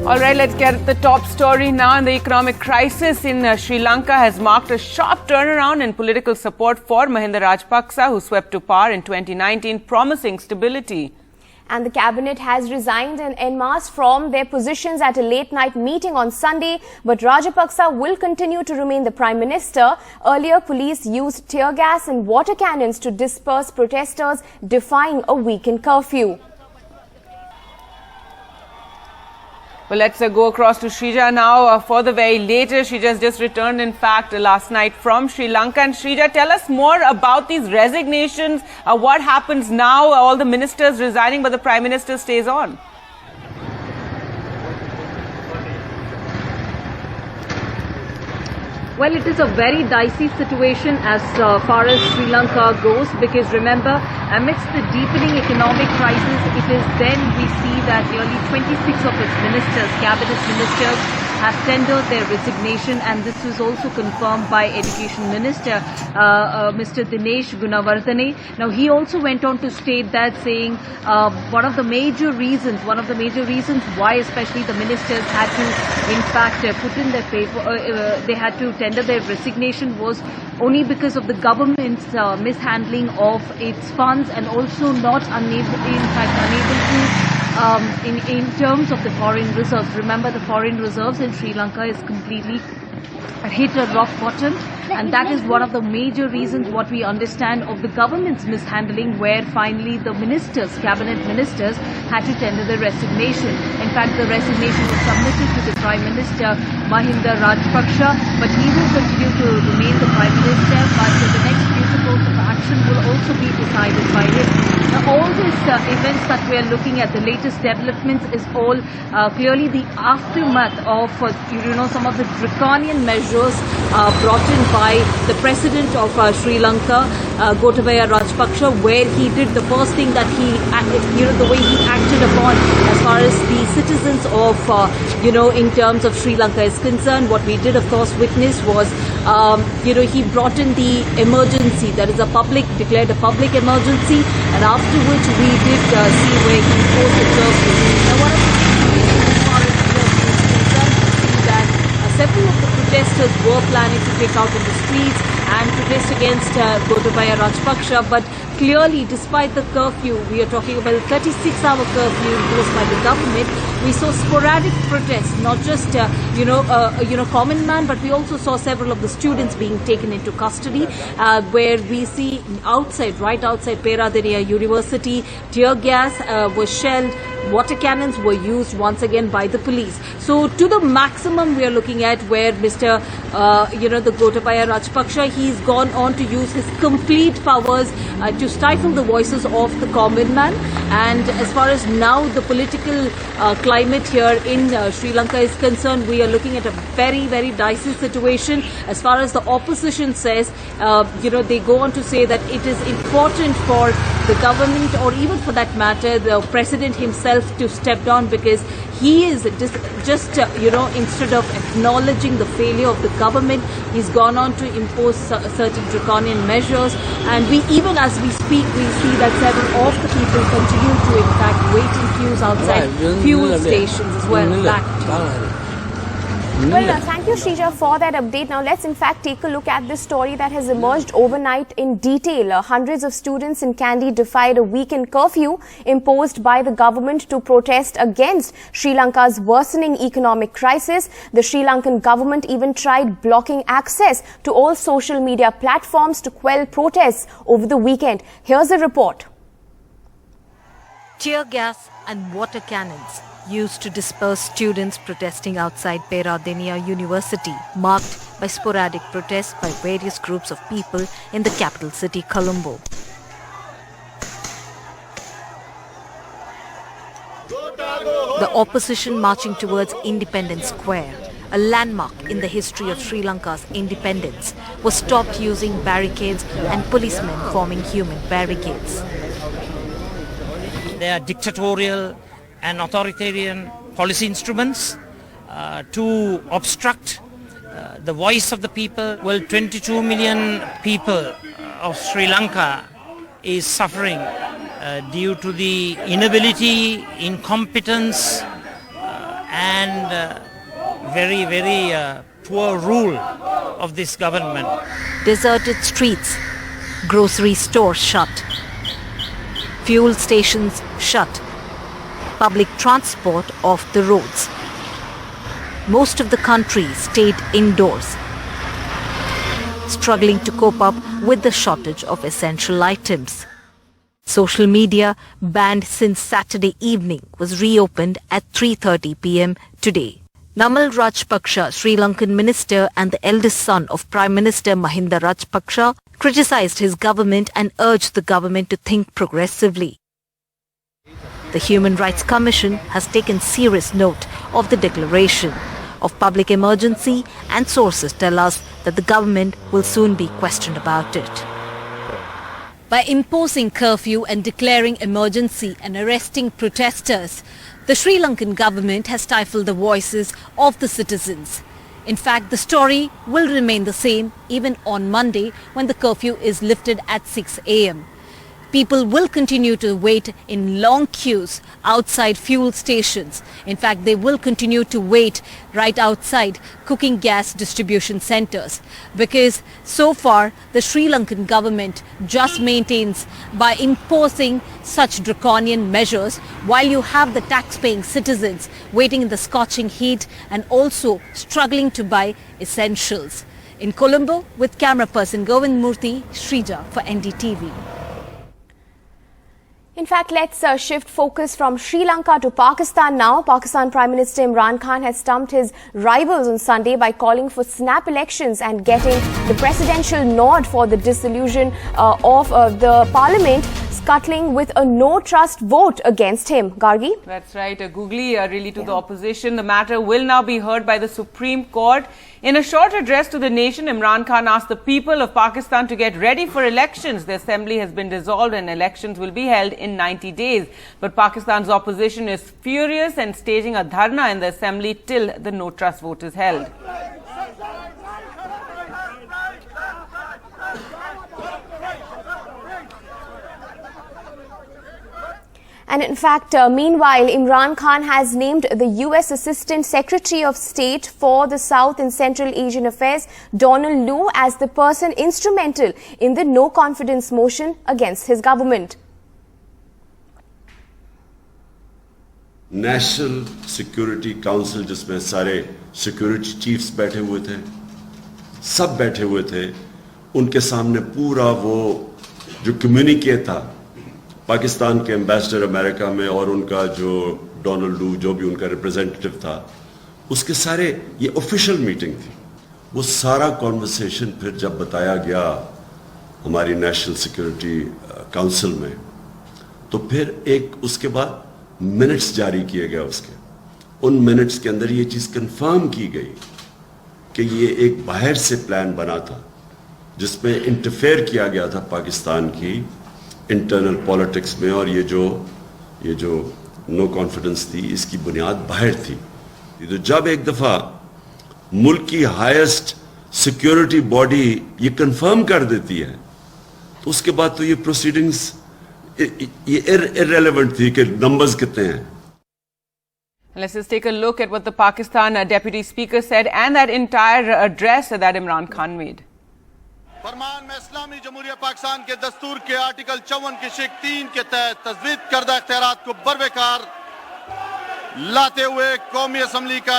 All right, let's get the top story now. And the economic crisis in Sri Lanka has marked a sharp turnaround in political support for Mahinda Rajapaksa, who swept to power in 2019, promising stability. And the cabinet has resigned en masse from their positions at a late-night meeting on Sunday. But Rajapaksa will continue to remain the Prime Minister. Earlier, police used tear gas and water cannons to disperse protesters, defying a weekend curfew. Well, let's go across to Shrija now for the very latest. She just returned, in fact, last night from Sri Lanka. And Shrija, tell us more about these resignations. What happens now? All the ministers resigning, but the Prime Minister stays on. Well, it is a very dicey situation as far as Sri Lanka goes, because remember, amidst the deepening economic crisis, it is then we see that nearly 26 of its ministers, cabinet ministers, have tendered their resignation, and this was also confirmed by Education Minister Mr. Dinesh Gunawardene. Now, he also went on to state that, saying one of the major reasons why especially the ministers had to, in fact, put in their paper, they had to tender their resignation was only because of the government's mishandling of its funds, and also unable to in terms of the foreign reserves. Remember, the foreign reserves in Sri Lanka is completely hit a rock bottom, and that is one of the major reasons what we understand of the government's mishandling, where finally the ministers, cabinet ministers, had to tender their resignation. In fact, the resignation was submitted to the Prime Minister Mahinda Rajapaksa, but he will continue to remain the Prime Minister, but the next future course of action will also be decided by him. Now, all these events that we are looking at, the latest developments, is all clearly the aftermath of some of the draconian measures brought in by the President of Sri Lanka, Gotabaya Rajapaksa, where he did the first thing that he acted, the way he acted upon as far as the citizens of, in terms of Sri Lanka is concerned. What we did, of course, witness was, he brought in the emergency, that is declared a public emergency, and after which we did see where he imposed the curfew. Now, one of the things as far as the curfew is concerned, we see that several of the protesters were planning to take out in the streets and protest against Gotabaya Rajapaksa, but clearly, despite the curfew, we are talking about a 36-hour curfew imposed by the government, we saw sporadic protests, not just, common man, but we also saw several of the students being taken into custody, where we see right outside Peradeniya University, tear gas was shelled, water cannons were used once again by the police. So to the maximum we are looking at, where Mr. the Gotabaya Rajapaksa, he's gone on to use his complete powers to stifle the voices of the common man. And as far as now the political climate here in Sri Lanka is concerned, we are looking at a very, very dicey situation. As far as the opposition says, they go on to say that it is important for the government, or even for that matter, the president himself, to step down, because he is instead of acknowledging the failure of the government, he's gone on to impose certain draconian measures. And even as we speak, we see that several of the people continue to, in fact, wait in queues outside fuel stations as well. Well, thank you, Shrija, for that update. Now, let's in fact take a look at this story that has emerged overnight in detail. Hundreds of students in Kandy defied a weekend curfew imposed by the government to protest against Sri Lanka's worsening economic crisis. The Sri Lankan government even tried blocking access to all social media platforms to quell protests over the weekend. Here's a report. Tear gas and water cannons used to disperse students protesting outside Peradeniya University, marked by sporadic protests by various groups of people in the capital city, Colombo. The opposition marching towards Independence Square, a landmark in the history of Sri Lanka's independence, was stopped using barricades and policemen forming human barricades. They are dictatorial and authoritarian policy instruments to obstruct the voice of the people. Well, 22 million people of Sri Lanka is suffering due to the inability, incompetence and very, very poor rule of this government. Deserted streets, grocery stores shut, fuel stations shut, public transport off the roads. Most of the country stayed indoors, struggling to cope up with the shortage of essential items. Social media, banned since Saturday evening, was reopened at 3:30 p.m. today. Namal Rajpaksha, Sri Lankan minister and the eldest son of Prime Minister Mahinda Rajpaksha, criticized his government and urged the government to think progressively. The Human Rights Commission has taken serious note of the declaration of public emergency, and sources tell us that the government will soon be questioned about it. By imposing curfew and declaring emergency and arresting protesters, the Sri Lankan government has stifled the voices of the citizens. In fact, the story will remain the same even on Monday when the curfew is lifted at 6 a.m. People will continue to wait in long queues outside fuel stations. In fact, they will continue to wait right outside cooking gas distribution centers, because so far the Sri Lankan government just maintains by imposing such draconian measures, while you have the tax-paying citizens waiting in the scorching heat and also struggling to buy essentials. In Colombo, with camera person Govind Murthy, Shrija for NDTV. In fact, let's shift focus from Sri Lanka to Pakistan now. Pakistan Prime Minister Imran Khan has stumped his rivals on Sunday by calling for snap elections and getting the presidential nod for the dissolution of the parliament, scuttling with a no-trust vote against him. Gargi? That's right, a googly really to the opposition. The matter will now be heard by the Supreme Court. In a short address to the nation, Imran Khan asked the people of Pakistan to get ready for elections. The assembly has been dissolved and elections will be held in 90 days. But Pakistan's opposition is furious and staging a dharna in the assembly till the no-trust vote is held. And in fact, meanwhile, Imran Khan has named the US Assistant Secretary of State for the South and Central Asian Affairs, Donald Lu, as the person instrumental in the no-confidence motion against his government. National security council जिसमें सारे security chiefs बैठे हुए थे, सब बैठे हुए थे, उनके सामने पूरा वो जो कम्युनिके था पाकिस्तान के एम्बेसडर अमेरिका में और उनका जो डोनाल्ड लू जो भी उनका रिप्रेजेंटेटिव था, उसके सारे ये ऑफिशियल मीटिंग थी, वो सारा कॉन्वर्सेशन फिर जब बताया गया हमारी नेशनल सिक्योरिटी काउंसिल में, तो फिर एक उसके बाद मिनट्स जारी किए गए उसके। उन मिनट्स के अंदर ये चीज़ कंफर्म की गई कि ये एक बाहर से प्लान बना था जिसमें इंटरफेयर किया गया था पाकिस्तान की इंटरनल पॉलिटिक्स में, और ये जो नो कॉन्फिडेंस थी इसकी बुनियाद बाहर थी। तो जब एक दफ़ा मुल्क की हाईएस्ट सिक्योरिटी बॉडी ये कंफर्म कर देती है, तो उसके बाद तो ये प्रोसीडिंग्स ये irrelevant थी कि नंबर्स कितने हैं। Let's just take a look at what the Pakistan Deputy Speaker said and that entire address that Imran Khan made. फरमान में इस्लामी जमहूरिया पाकिस्तान के दस्तूर के आर्टिकल 54 के शेख 3 के तहत तजवीज़ करदा इख्तियारात को बरबेकार लाते हुए कौमी असम्बली का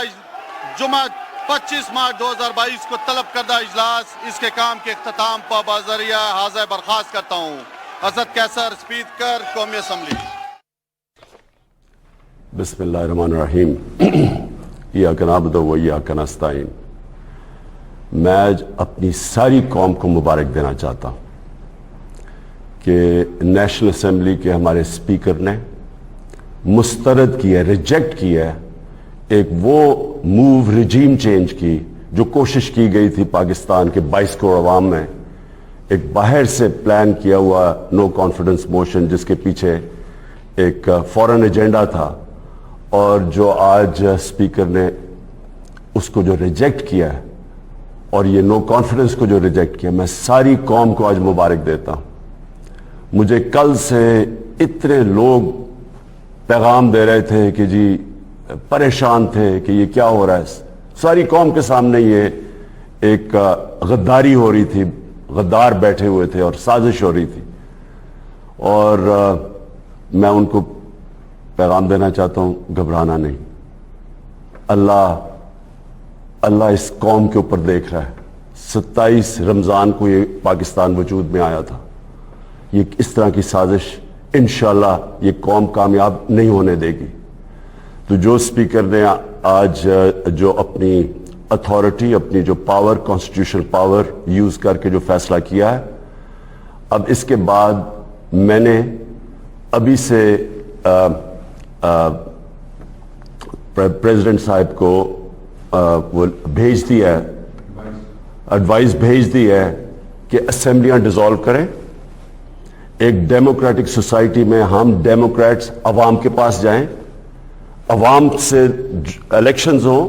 जुमा 25 मार्च 2022 को तलब करदा इजलास इसके काम के इख्तिताम पर बाज़रिया हाज़िर बर्खास्त करता हूँ। हज़रत कैसर स्पीकर कौमी असम्बली। बिस्मिल्लाहिर्रहमानिर्रहीम। इय्याका नअबुदु व इय्याका नस्तईन। मैं आज अपनी सारी कौम को मुबारक देना चाहता हूँ कि नेशनल असम्बली के हमारे स्पीकर ने मुस्तरद किया, रिजेक्ट किया एक वो मूव रिजीम चेंज की जो कोशिश की गई थी पाकिस्तान के 22 करोड़ अवाम में, एक बाहर से प्लान किया हुआ नो कॉन्फिडेंस मोशन जिसके पीछे एक फॉरेन एजेंडा था, और जो आज स्पीकर ने उसको जो रिजेक्ट किया है और ये नो कॉन्फिडेंस को जो रिजेक्ट किया, मैं सारी कौम को आज मुबारक देता हूं। मुझे कल से इतने लोग पैगाम दे रहे थे कि जी परेशान थे कि ये क्या हो रहा है. सारी कौम के सामने ये एक गद्दारी हो रही थी, गद्दार बैठे हुए थे और साजिश हो रही थी. और मैं उनको पैगाम देना चाहता हूं, घबराना नहीं. अल्लाह इस कौम के ऊपर देख रहा है. 27 रमज़ान को ये पाकिस्तान वजूद में आया था. ये इस तरह की साजिश इंशाअल्लाह ये कौम कामयाब नहीं होने देगी. तो जो स्पीकर ने आज जो अपनी अथॉरिटी, अपनी जो पावर, कॉन्स्टिट्यूशनल पावर यूज करके जो फैसला किया है, अब इसके बाद मैंने अभी से प्रेसिडेंट साहब को वो भेज दिया है, एडवाइस भेज दी है कि असेंबलियां डिसॉल्व करें. एक डेमोक्रेटिक सोसाइटी में हम डेमोक्रेट्स अवाम के पास जाएं, अवाम से इलेक्शंस हो,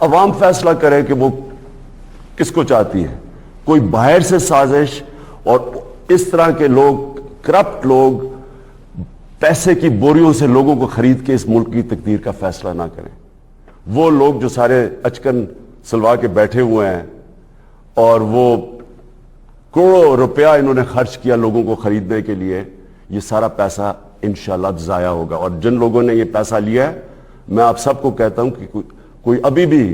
अवाम फैसला करे कि वो किसको चाहती है. कोई बाहर से साजिश और इस तरह के लोग, करप्ट लोग, पैसे की बोरियों से लोगों को खरीद के इस मुल्क की तकदीर का फैसला ना करें. वो लोग जो सारे अचकन सलवा के बैठे हुए हैं और वो करोड़ों रुपया इन्होंने खर्च किया लोगों को खरीदने के लिए, ये सारा पैसा इंशाल्लाह जाया होगा. और जिन लोगों ने ये पैसा लिया है, मैं आप सबको कहता हूं कि कोई अभी भी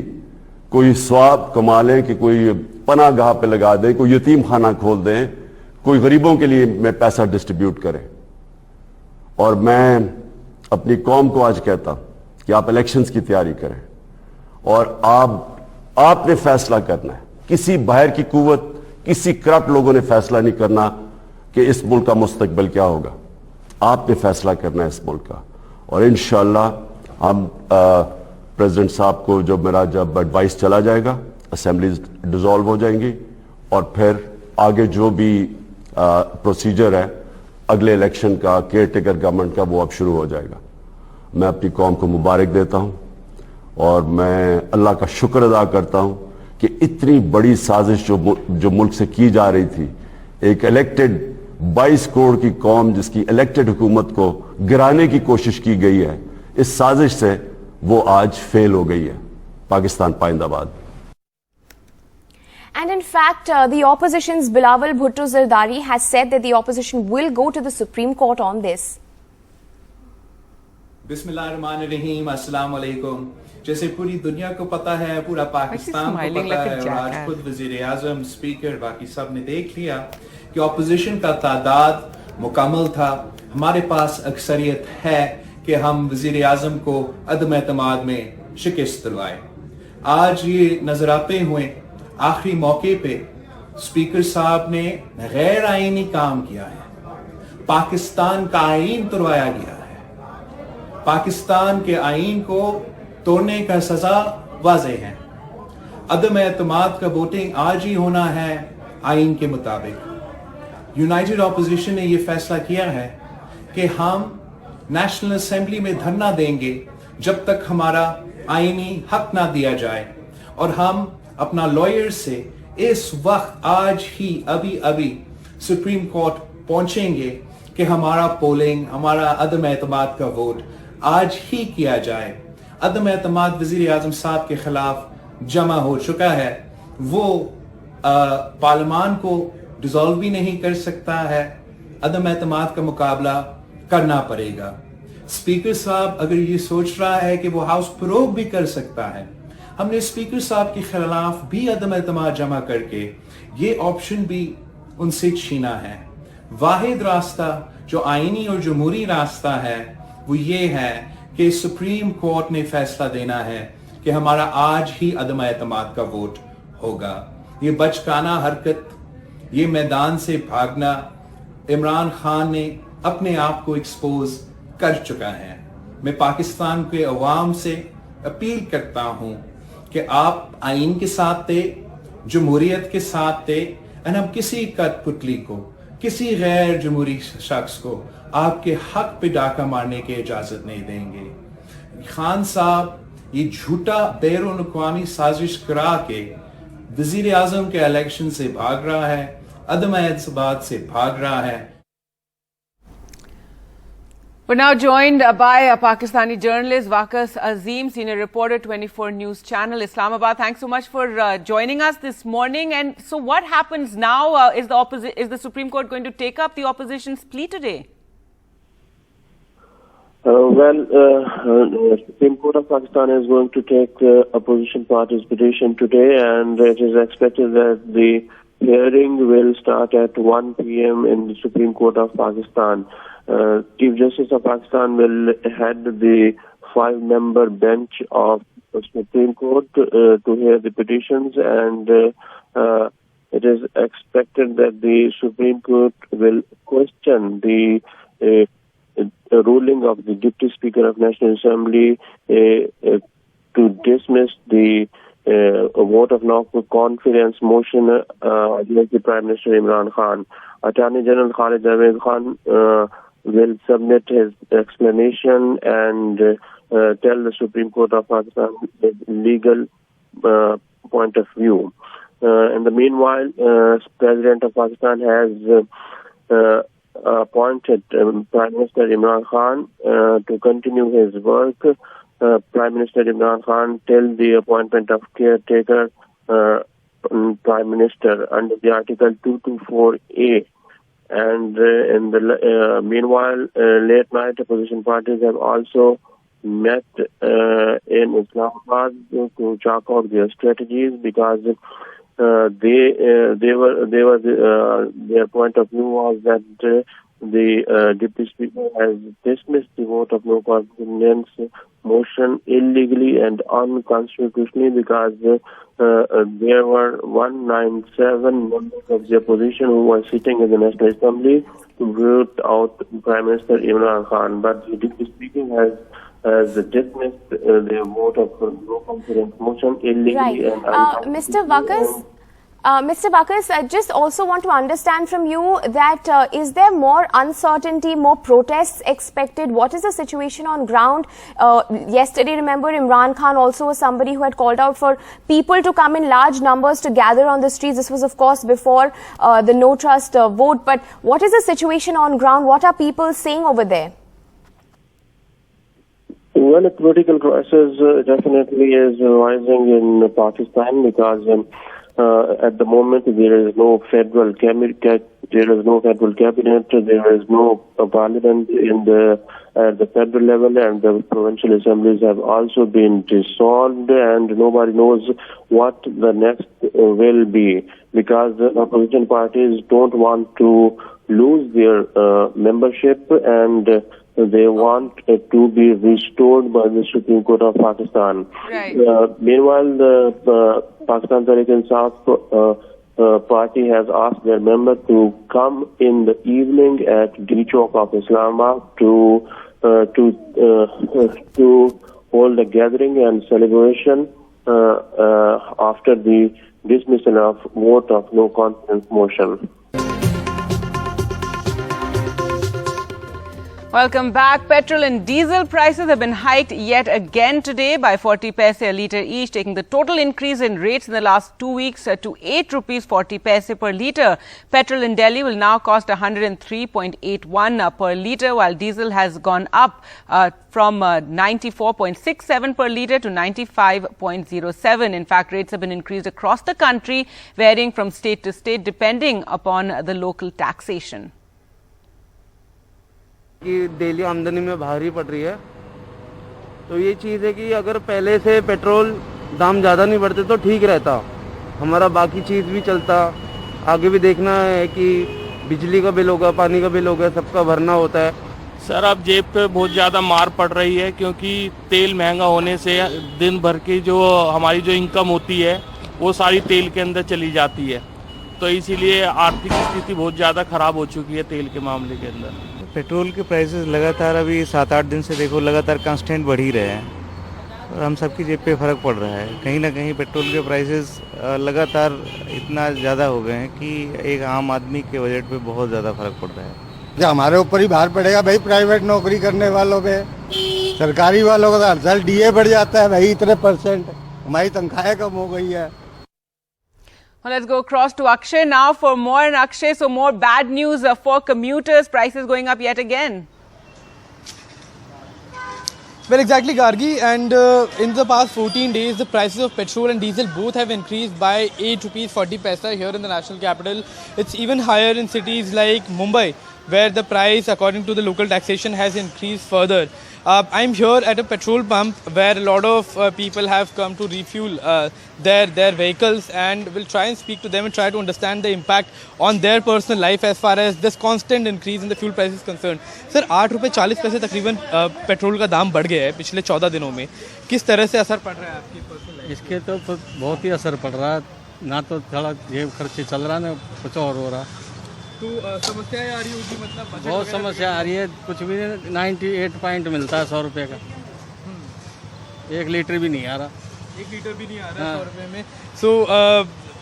कोई स्वाब कमा ले, कि कोई पनागाह पे लगा दे, कोई यतीम खाना खोल दें, कोई गरीबों के लिए मैं पैसा डिस्ट्रीब्यूट करें. और मैं अपनी कौम को आज कहता हूं कि आप इलेक्शंस की तैयारी करें और आपने फैसला करना है. किसी बाहर की कुव्वत, किसी करप्ट लोगों ने फैसला नहीं करना कि इस मुल्क का मुस्तकबिल क्या होगा. आपने फैसला करना है इस मुल्क का. और इंशाअल्लाह हम प्रेसिडेंट साहब को जब एडवाइस चला जाएगा, असेंबलीज डिसॉल्व हो जाएंगी और फिर आगे जो भी प्रोसीजर है अगले इलेक्शन का, केयर टेकर गवर्नमेंट का, वो अब शुरू हो जाएगा. मैं अपनी कौम को मुबारक देता हूं और मैं अल्लाह का शुक्र अदा करता हूं कि इतनी बड़ी साजिश जो मुल्क से की जा रही थी, एक इलेक्टेड 22 करोड़ की कौम जिसकी इलेक्टेड हुकूमत को गिराने की कोशिश की गई है, इस साजिश से वो आज फेल हो गई है. Pakistan पाइंदाबाद. And in fact, the opposition's Bilawal Bhutto Zardari has said that the opposition will go to the Supreme Court on this. बिस्मिल्लाहिर्रहमानिर्रहीम, अस्सलाम वालेकुम. जैसे पूरी दुनिया को पता है, पूरा पाकिस्तान को पता है, और आज खुद वजीर आजम, स्पीकर, बाकी सब ने देख लिया कि ऑपोजिशन का तादाद मुकम्मल था. हमारे पास अक्सरियत है कि हम वजीर आजम को अदम एतमाद में शिकस्त दिलवाए. आज ये नजर आते हुए आखिरी मौके पे स्पीकर साहब ने गैर आईनी काम किया है. पाकिस्तान का आईन तोड़वाया गया है. पाकिस्तान के आईन को तोड़ने का सजा वाज़ेह है. अदम एतमाद का वोटिंग आज ही होना है आईन के मुताबिक. यूनाइटेड ऑपोजिशन ने यह फैसला किया है कि हम नेशनल असेंबली में धरना देंगे जब तक हमारा आईनी हक ना दिया जाए. और हम अपना लॉयर से इस वक्त आज ही अभी सुप्रीम कोर्ट पहुंचेंगे कि हमारा पोलिंग, हमारा अदम एतमाद का वोट आज ही किया जाए. अदम एतमाद वजीर आजम साहब के खिलाफ जमा हो चुका है. वो पार्लियामान को डिसॉल्व भी नहीं कर सकता है. अदम एतमाद का मुकाबला करना पड़ेगा. स्पीकर साहब अगर ये सोच रहा है कि वो हाउस प्रोग भी कर सकता है, हमने स्पीकर साहब के खिलाफ भी अदम एतमाद जमा करके ये ऑप्शन भी उनसे छीना है. वाहिद रास्ता जो आईनी और जमहूरी रास्ता है वो ये है कि सुप्रीम कोर्ट ने फैसला देना है कि हमारा आज ही अदम एतमाद का वोट होगा. ये बचकाना हरकत, ये मैदान से भागना इमरान खान ने अपने आप को एक्सपोज कर चुका है. मैं पाकिस्तान के अवाम से अपील करता हूं कि आप आईन के साथ थे, जमहूरियत के साथ थे, और हम किसी कठपुतली को, किसी गैर जमहूरी शख्स को आपके हक पे डाका मारने की इजाजत नहीं देंगे. खान साहब ये झूठा बैरून अक़वामी साजिश करा के वजीर आजम के इलेक्शन से भाग रहा है, अदम एतमाद से भाग रहा है. We're now joined by a Pakistani journalist, Waqas Azim, senior reporter, 24 News Channel, Islamabad. Thanks so much for joining us this morning. And so what happens now? Is the Supreme Court going to take up the opposition's plea today? The Supreme Court of Pakistan is going to take the opposition party's petition today, and it is expected that the hearing will start at 1 p.m. in the Supreme Court of Pakistan. Chief Justice of Pakistan will head the 5-member bench of the Supreme Court to hear the petitions, and it is expected that the Supreme Court will question the ruling of the Deputy Speaker of National Assembly to dismiss the vote of no confidence motion against the Prime Minister Imran Khan. Attorney General Khalid Ahmed Khan will submit his explanation and tell the Supreme Court of Pakistan the legal point of view. In the meanwhile, President of Pakistan has appointed Prime Minister Imran Khan to continue his work. Prime Minister Imran Khan till the appointment of caretaker Prime Minister under the Article 224A. And in the meanwhile, late night opposition parties have also met in Islamabad to chalk out their strategies, because their point of view was that the Deputy Speaker has dismissed the vote of no confidence motion illegally and unconstitutionally, because there were 197 members of the opposition who were sitting in the National Assembly to vote out Prime Minister Imran Khan. But the Deputy Speaker has dismissed the vote of no confidence motion illegally and unconstitutionally. Mr. Waqas, I just also want to understand from you that is there more uncertainty, more protests expected? What is the situation on ground? Yesterday, remember, Imran Khan also was somebody who had called out for people to come in large numbers to gather on the streets. This was, of course, before the no trust vote. But what is the situation on ground? What are people saying over there? Well, a political crisis definitely is rising in Pakistan, because at the moment there is no federal cabinet, there is no parliament at the federal level, and the provincial assemblies have also been dissolved, and nobody knows what the next will be, because the opposition parties don't want to lose their membership, and they want to be restored by the Supreme Court of Pakistan. Right. Meanwhile, the Pakistan Tehreek-e-Insaf party has asked their members to come in the evening at D Chowk of Islamabad to hold a gathering and celebration after the dismissal of vote of no confidence motion. Welcome back. Petrol and diesel prices have been hiked yet again today by 40 paise a litre each, taking the total increase in rates in the last 2 weeks to 8 rupees 40 paise per litre. Petrol in Delhi will now cost 103.81 per litre, while diesel has gone up from 94.67 per litre to 95.07. In fact, rates have been increased across the country, varying from state to state depending upon the local taxation. कि daily आमदनी में भारी पड़ रही है, तो ये चीज़ है कि अगर पहले से पेट्रोल दाम ज़्यादा नहीं बढ़ते तो ठीक रहता, हमारा बाकी चीज़ भी चलता। आगे भी देखना है कि बिजली का बिल होगा, पानी का बिल होगा, सबका भरना होता है। सर, अब जेब पे बहुत ज़्यादा मार पड़ रही है, क्योंकि तेल महंगा होने से दिन भर की जो हमारी जो इनकम होती है वो सारी तेल के अंदर चली जाती है, तो इसीलिए आर्थिक स्थिति बहुत ज़्यादा ख़राब हो चुकी है तेल के मामले के अंदर। पेट्रोल के प्राइसेस लगातार अभी 7-8 दिन से देखो लगातार कांस्टेंट बढ़ ही रहे हैं, और हम सबकी जेब पे फ़र्क पड़ रहा है। कहीं ना कहीं पेट्रोल के प्राइसेस लगातार इतना ज़्यादा हो गए हैं कि एक आम आदमी के बजट पे बहुत ज़्यादा फ़र्क पड़ रहा है। जो हमारे ऊपर ही भार पड़ेगा भाई, प्राइवेट नौकरी करने वालों पे, सरकारी वालों का हर साल डीए बढ़ जाता है भाई, इतने %, हमारी तनख्वाहें कम हो गई है। Well, let's go across to Akshay now for more. And Akshay, so more bad news for commuters, prices going up yet again. Well, exactly, Gargi. And in the past 14 days, the prices of petrol and diesel both have increased by 8 rupees 40 paisa here in the national capital. It's even higher in cities like Mumbai, where the price, according to the local taxation, has increased further. I'm here at a petrol pump where a lot of people have come to refuel their vehicles, and we'll try and speak to them and try to understand the impact on their personal life as far as this constant increase in the fuel price is concerned. Sir, 8 रुपए 40 पैसे तकरीबन petrol का दाम बढ़ गया है पिछले 14 दिनों में. किस तरह से असर पड़ रहा है आपकी पर्सनल लाइफ? इसके तो बहुत ही असर पड़ रहा है. ना तो थोड़ा जेब खर्चे चल रहा है, ना कुछ और हो रहा. तो समस्याएं आ रही होगी, मतलब बहुत समस्या आ रही है. कुछ भी 98 पॉइंट मिलता है 100 रुपये का. 1 लीटर भी नहीं आ रहा. 1 लीटर भी नहीं आ रहा 100 रुपये में. So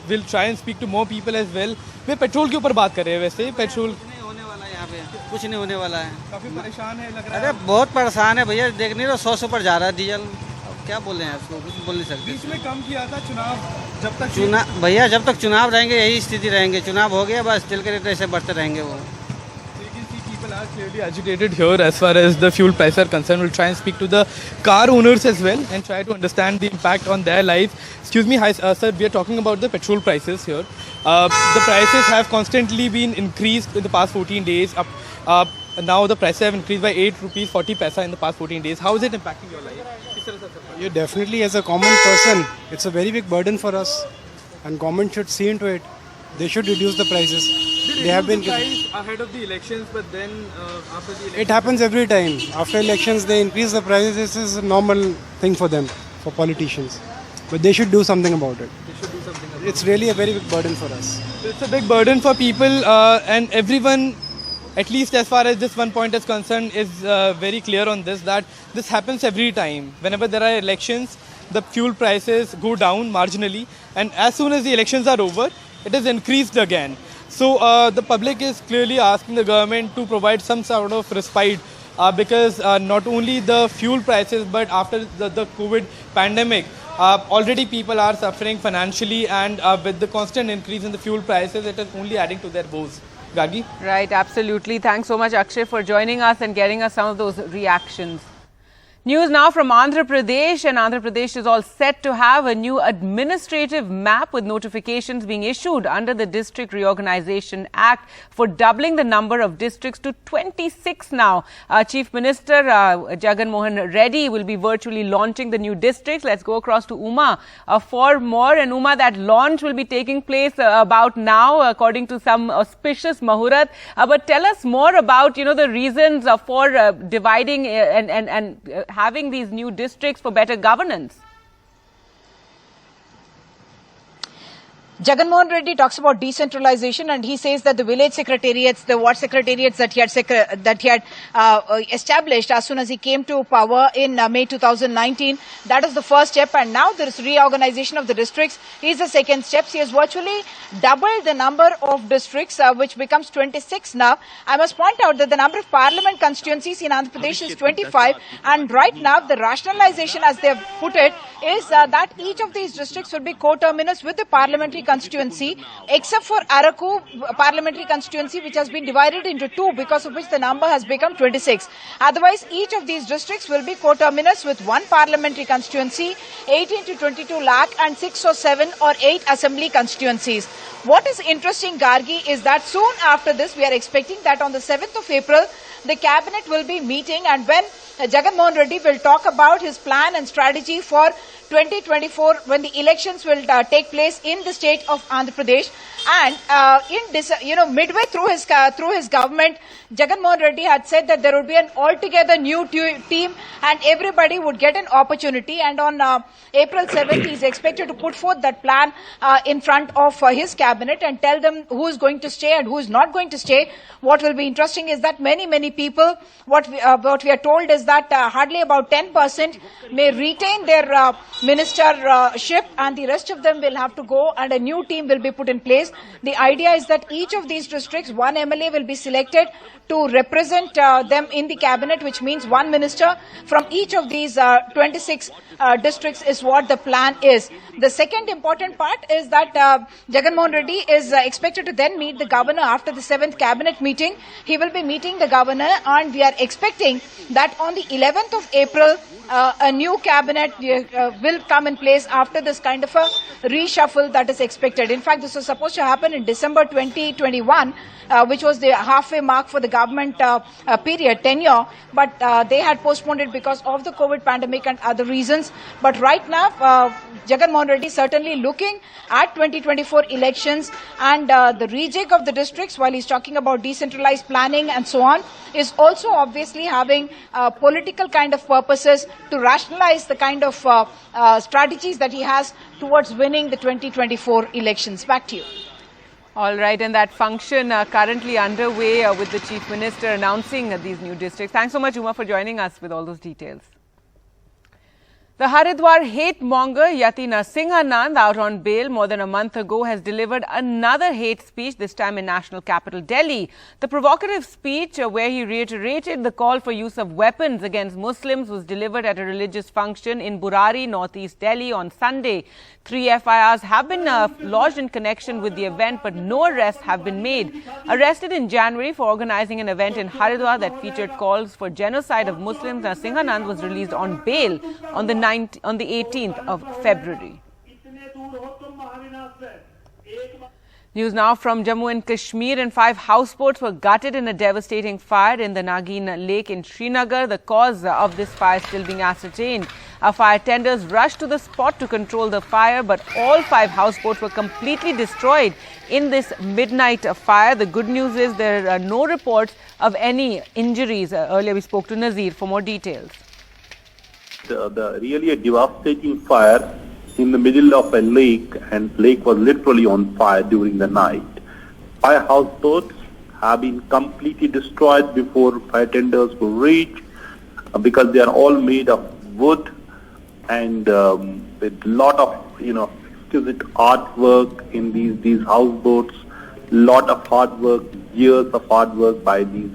will try and speak to more people as well. मैं पेट्रोल के ऊपर बात कर रहे हैं. वैसे पेट्रोल होने वाला है यहाँ पे, कुछ नहीं होने वाला है. काफी परेशान है लग रहा है. अरे बहुत परेशान है भैया, देख नहीं रहे 100 से ऊपर जा रहा है डीजल. क्या बोले हैं उसको, कुछ बोल नहीं सकते. बीच में कम किया था चुनाव, जब तक भैया जब तक चुनाव रहेंगे यही स्थिति रहेंगे. चुनाव हो गया बस, तेल के रेट ऐसे बढ़ते रहेंगे वो. People are clearly agitated here as far as the fuel prices are concerned. We'll try and speak to the car owners as well and try to understand the impact on their lives. Excuse me, hi sir, we are talking about the petrol prices here. The prices have constantly been increased in the past 14 days. Now the prices have increased by 8 rupees 40 paisa in the past 14 days. How is it impacting your life? Yeah, definitely as a common person, it's a very big burden for us, and government should see into it. They should reduce the prices. They have been price ahead of the elections, but then after the elections, it happens every time. After elections, they increase the prices. This is a normal thing for them, for politicians. But they should do something about it. It's really a very big burden for us. It's a big burden for people, and everyone, at least as far as this one point is concerned, is very clear on this, that this happens every time. Whenever there are elections, the fuel prices go down marginally, and as soon as the elections are over, it is increased again. So the public is clearly asking the government to provide some sort of respite, because not only the fuel prices, but after the COVID pandemic, already people are suffering financially, and with the constant increase in the fuel prices, it is only adding to their woes. Gargi? Right, absolutely. Thanks so much, Akshay, for joining us and getting us some of those reactions. News now from Andhra Pradesh, and Andhra Pradesh is all set to have a new administrative map with notifications being issued under the District Reorganization Act for doubling the number of districts to 26 now. Chief Minister Jagan Mohan Reddy will be virtually launching the new districts. Let's go across to Uma for more. And Uma, that launch will be taking place about now, according to some auspicious Mahurat. But tell us more about, the reasons for dividing and having these new districts for better governance. Jagan Mohan Reddy talks about decentralization, and he says that the village secretariats, the ward secretariats that he had established as soon as he came to power in May 2019, that is the first step, and now there is reorganization of the districts is the second step. He has virtually doubled the number of districts, which becomes 26 now. I must point out that the number of parliament constituencies in Andhra Pradesh is 25, and right now the rationalization, as they have put it, is that each of these districts will be co-terminus with the parliamentary constituency, except for Araku parliamentary constituency, which has been divided into two, because of which the number has become 26. Otherwise, each of these districts will be co-terminus with one parliamentary constituency, 18 to 22 lakh, and 6 or 7 or 8 assembly constituencies. What is interesting, Gargi, is that soon after this, we are expecting that on the 7th of April, the cabinet will be meeting, and when Jagan Mohan Reddy will talk about his plan and strategy for 2024, when the elections will take place in the state of Andhra Pradesh. And midway through his government, Jagan Mohan Reddy had said that there would be an altogether new team and everybody would get an opportunity. And on April 7th, he is expected to put forth that plan in front of his cabinet and tell them who is going to stay and who is not going to stay. What will be interesting is that many people, what we are told is that hardly about 10% may retain their ministership, and the rest of them will have to go, and a new team will be put in place. The idea is that each of these districts, one MLA will be selected to represent them in the cabinet, which means one minister from each of these 26 districts is what the plan is. The second important part is that Jagan Mohan Reddy is expected to then meet the governor after the 7th cabinet meeting. He will be meeting the governor, and we are expecting that on the the 11th of April, a new cabinet will come in place after this kind of a reshuffle that is expected. In fact, this was supposed to happen in December 2021, which was the halfway mark for the government period, tenure, but they had postponed it because of the COVID pandemic and other reasons. But right now, Jagan Mohan Reddy certainly looking at 2024 elections, and the rejig of the districts, while he's talking about decentralized planning and so on, is also obviously having political kind of purposes to rationalize the kind of strategies that he has towards winning the 2024 elections. Back to you. All right, and that function currently underway with the Chief Minister announcing these new districts. Thanks so much, Uma, for joining us with all those details. The Haridwar hate monger Yati Narasimhanand, out on bail more than a month ago, has delivered another hate speech, this time in national capital Delhi. The provocative speech where he reiterated the call for use of weapons against Muslims was delivered at a religious function in Burari, northeast Delhi on Sunday. 3 FIRs have been lodged in connection with the event, but no arrests have been made. Arrested in January for organizing an event in Haridwar that featured calls for genocide of Muslims, Narasimhanand was released on bail on the 18th of February. News now from Jammu and Kashmir, and 5 houseboats were gutted in a devastating fire in the Nagin Lake in Srinagar. The cause of this fire is still being ascertained. Fire tenders rushed to the spot to control the fire, but all 5 houseboats were completely destroyed in this midnight fire. The good news is there are no reports of any injuries. Earlier we spoke to Nazir for more details. Really a devastating fire in the middle of a lake, and lake was literally on fire during the night. 5 houseboats have been completely destroyed before fire tenders were reached because they are all made of wood and with lot of exquisite artwork in these houseboats. Lot of hard work, years of hard work by these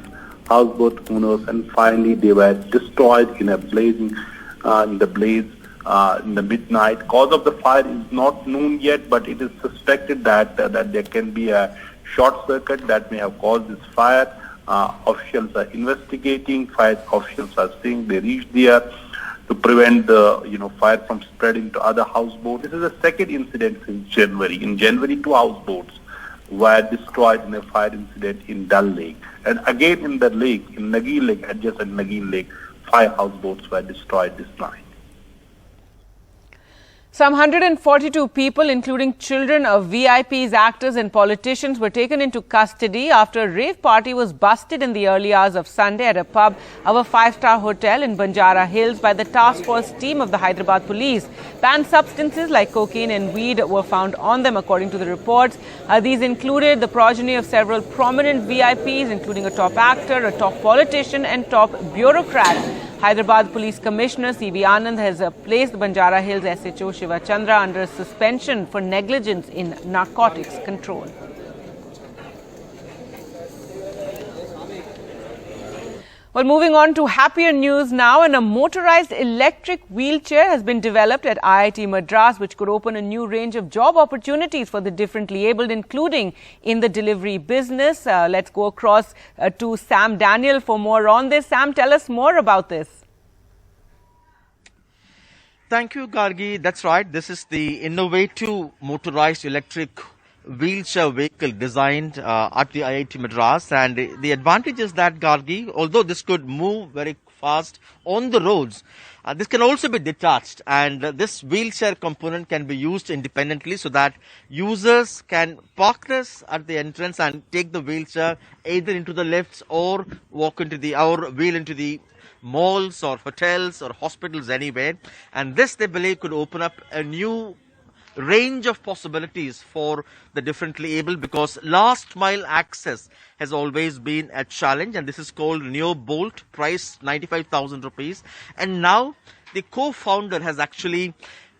houseboat owners, and finally they were destroyed in a blazing in the midnight. Cause of the fire is not known yet, but it is suspected that there can be a short circuit that may have caused this fire. Officials are investigating. Fire officials are saying they reached there to prevent the fire from spreading to other houseboats. This is the second incident since January. In January, 2 houseboats were destroyed in a fire incident in Dal Lake, and again in the lake, in Nagin Lake, adjacent Nagin Lake, 5 houseboats were destroyed this night. Some 142 people, including children of VIPs, actors and politicians, were taken into custody after a rave party was busted in the early hours of Sunday at a pub of a 5-star hotel in Banjara Hills by the task force team of the Hyderabad police. Banned substances like cocaine and weed were found on them, according to the reports. These included the progeny of several prominent VIPs, including a top actor, a top politician and top bureaucrat. Hyderabad Police Commissioner C.V. Anand has placed Banjara Hills SHO Shiva Chandra under suspension for negligence in narcotics control. Well, moving on to happier news now, and a motorized electric wheelchair has been developed at IIT Madras, which could open a new range of job opportunities for the differently abled, including in the delivery business. Let's go across to Sam Daniel for more on this. Sam, tell us more about this. Thank you, Gargi. That's right. This is the innovative motorized electric wheelchair vehicle designed at the IIT Madras, and the advantage is that, Gargi, although this could move very fast on the roads, this can also be detached, and this wheelchair component can be used independently so that users can park this at the entrance and take the wheelchair either into the lifts or walk into the wheel into the malls or hotels or hospitals anywhere. And this, they believe, could open up a new range of possibilities for the differently able, because last mile access has always been a challenge, and this is called Neo Bolt, price 95,000 rupees. And now the co-founder has actually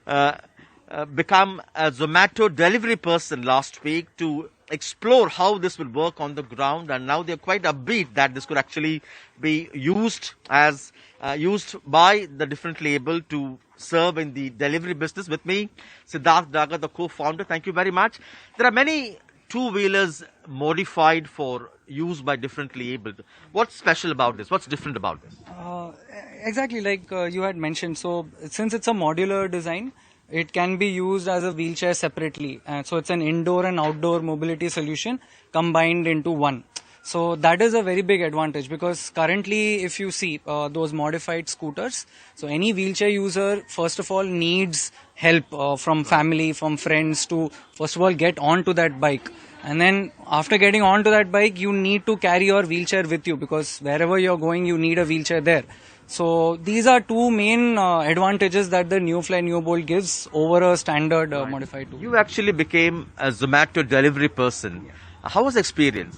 become a Zomato delivery person last week to explore how this will work on the ground, and now they're quite upbeat that this could actually be used by the differently able to serve in the delivery business. With me, Siddharth Daga, the co-founder. Thank you very much. There are many two-wheelers modified for use by differently abled. What's special about this? What's different about this? Exactly like you had mentioned. So since it's a modular design, it can be used as a wheelchair separately. So it's an indoor and outdoor mobility solution combined into one. So that is a very big advantage, because currently if you see those modified scooters, so any wheelchair user first of all needs help from family, from friends to first of all get onto that bike. And then after getting onto that bike, you need to carry your wheelchair with you, because wherever you're going, you need a wheelchair there. So these are two main advantages that the New Fly New Bolt gives over a standard modified two. You actually became a Zomato delivery person. How was the experience?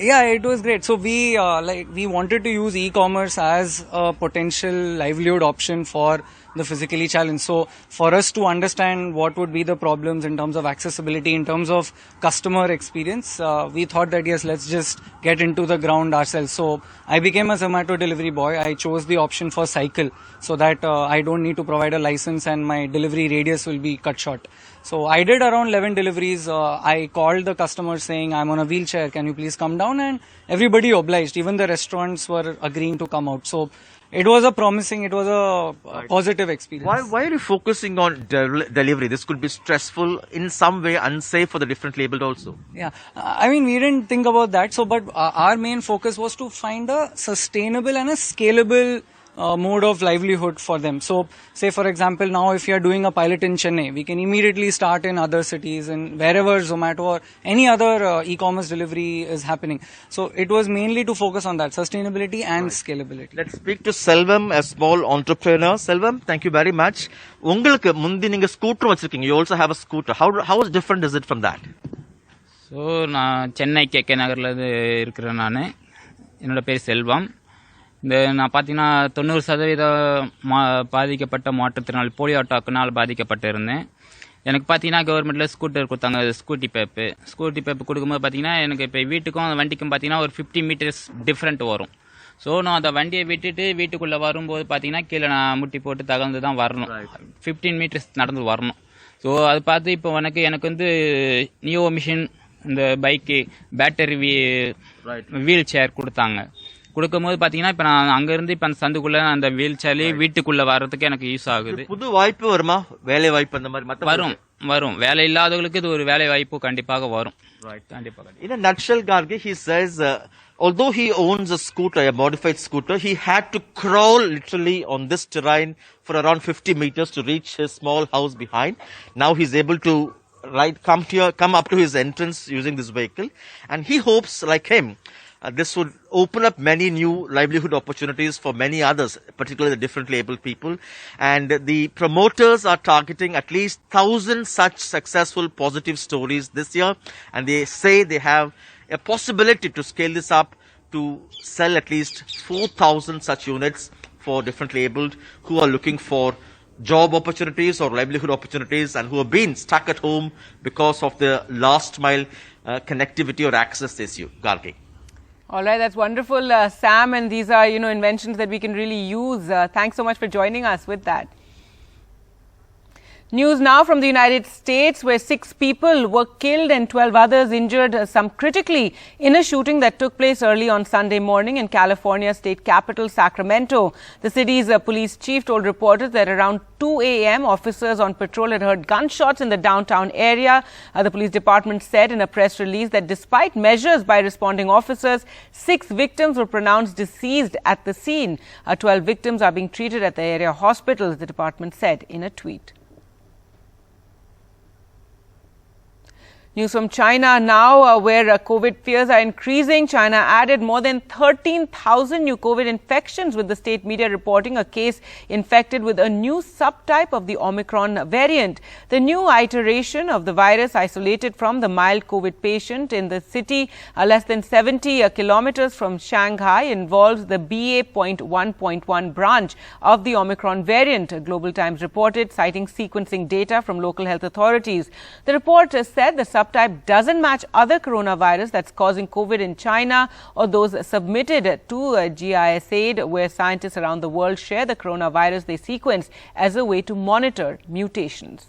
Yeah, it was great. So we wanted to use e-commerce as a potential livelihood option for the physically challenged. So for us to understand what would be the problems in terms of accessibility, in terms of customer experience, we thought that yes, let's just get into the ground ourselves. So I became a Zomato delivery boy. I chose the option for cycle so that I don't need to provide a license and my delivery radius will be cut short. So I did around 11 deliveries. I called the customer saying, I'm on a wheelchair, can you please come down? And everybody obliged. Even the restaurants were agreeing to come out. So it was a positive experience. Why are you focusing on delivery? This could be stressful, in some way unsafe for the differently abled also. Yeah, I mean, we didn't think about that. So, but our main focus was to find a sustainable and a scalable mode of livelihood for them. So, say for example, now if you are doing a pilot in Chennai, we can immediately start in other cities and wherever Zomato or any other e-commerce delivery is happening. So, it was mainly to focus on that, sustainability and scalability. Let's speak to Selvam, a small entrepreneur. Selvam, thank you very much. உங்களுக்கு முந்தி நீங்க scooter வச்சிருக்கீங்க. You also have a scooter. How different is it from that? So, நான் Chennai KK நகர்ல இருக்கிறேன். நான் என்னோட பேர் செல்வம். நான் பார்த்தீங்கன்னா 90% பாதிக்கப்பட்ட மாற்றுத்திறனாளி போலியோ அட்டாக்குனால் பாதிக்கப்பட்டு இருந்தேன். எனக்கு பார்த்தீங்கன்னா கவர்மெண்ட்டில் ஸ்கூட்டர் கொடுத்தாங்க, ஸ்கூட்டி பேப்பு கொடுக்கும்போது பார்த்தீங்கன்னா எனக்கு இப்போ வீட்டுக்கும் வண்டிக்கும் பார்த்தீங்கன்னா ஒரு 50 மீட்டர்ஸ் டிஃப்ரெண்ட் வரும். ஸோ நான் அந்த வண்டியை விட்டுட்டு வீட்டுக்குள்ளே வரும்போது பார்த்தீங்கன்னா கீழே நான் முட்டி போட்டு தகர்ந்து தான் வரணும், 15 மீட்டர்ஸ் நடந்து வரணும். ஸோ அது பார்த்து இப்போ எனக்கு வந்து நியோ மிஷின் இந்த பைக்கு பேட்டரி வீல் சேர் கொடுக்கும்போது பார்த்தீங்கன்னா இப்போ நான் அங்கேருந்து இப்போ அந்த சந்துக்குள்ளே அந்த வீல் சேர்லேயே வீட்டுக்குள்ளே வர்றதுக்கு எனக்கு யூஸ் ஆகுது. புது வாய்ப்பு வருமா? வேலை வாய்ப்பு அந்த மாதிரி வரும். வேலை இல்லாதவங்களுக்கு இது ஒரு வேலை வாய்ப்பு கண்டிப்பாக வரும். கண்டிப்பாக. In a nutshell, Gargi, he says, although he owns a scooter, a modified scooter, he had to crawl literally on this terrain for around 50 meters to reach his small house behind. Now he's able to come up to his entrance using this vehicle, and he hopes, like him, this would open up many new livelihood opportunities for many others, particularly the differently abled people. And the promoters are targeting at least 1,000 such successful positive stories this year. And they say they have a possibility to scale this up to sell at least 4,000 such units for differently abled who are looking for job opportunities or livelihood opportunities and who have been stuck at home because of the last mile connectivity or access issue. Gargi. All right, that's wonderful, Sam, and these are, inventions that we can really use. Thanks so much for joining us with that. News now from the United States, where 6 people were killed and 12 others injured, some critically, in a shooting that took place early on Sunday morning in California's state capital, Sacramento. The city's police chief told reporters that around 2 a.m., officers on patrol had heard gunshots in the downtown area. The police department said in a press release that despite measures by responding officers, 6 victims were pronounced deceased at the scene. 12 victims are being treated at the area hospitals, the department said in a tweet. News from China now, where COVID fears are increasing. China added more than 13,000 new COVID infections, with the state media reporting a case infected with a new subtype of the Omicron variant. The new iteration of the virus, isolated from the mild COVID patient in the city less than 70 kilometers from Shanghai, involves the BA.1.1 branch of the Omicron variant, Global Times reported, citing sequencing data from local health authorities. The report said the subtype doesn't match other coronavirus that's causing COVID in China or those submitted to GISAID, where scientists around the world share the coronavirus they sequence as a way to monitor mutations.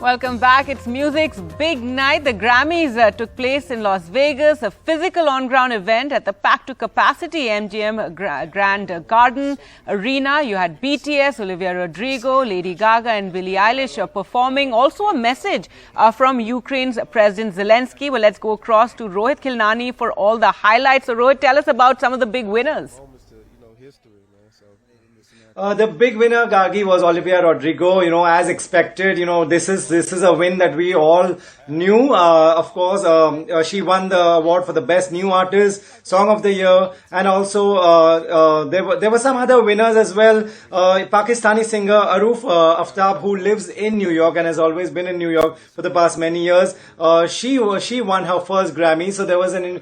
Welcome back. It's music's big night. The Grammys took place in Las Vegas, a physical on-ground event at the packed-to-capacity MGM Grand Garden Arena. You had BTS, Olivia Rodrigo, Lady Gaga and Billie Eilish performing. Also a message from Ukraine's President Zelensky. Well, let's go across to Rohit Khilnani for all the highlights. So, Rohit, tell us about some of the big winners. The big winner, Gargi, was Olivia Rodrigo. As expected, this is a win that we all knew. Of course, she won the award for the Best New Artist, Song of the Year, and also there were some other winners as well. Pakistani singer Aroof Aftab, who lives in New York and has always been in New York for the past many years, she won her first Grammy. So there was an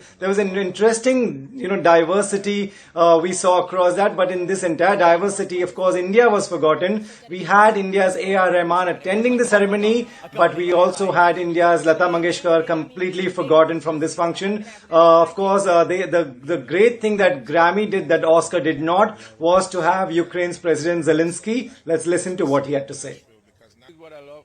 interesting diversity we saw across that. But in this entire diversity, of course, India was forgotten. We had India's A.R. Rahman attending the ceremony, but we also had India's Lata Mangeshkar completely forgotten from this function. Of course, the great thing that Grammy did that Oscar did not was to have Ukraine's President Zelensky. Let's listen to what he had to say. What I love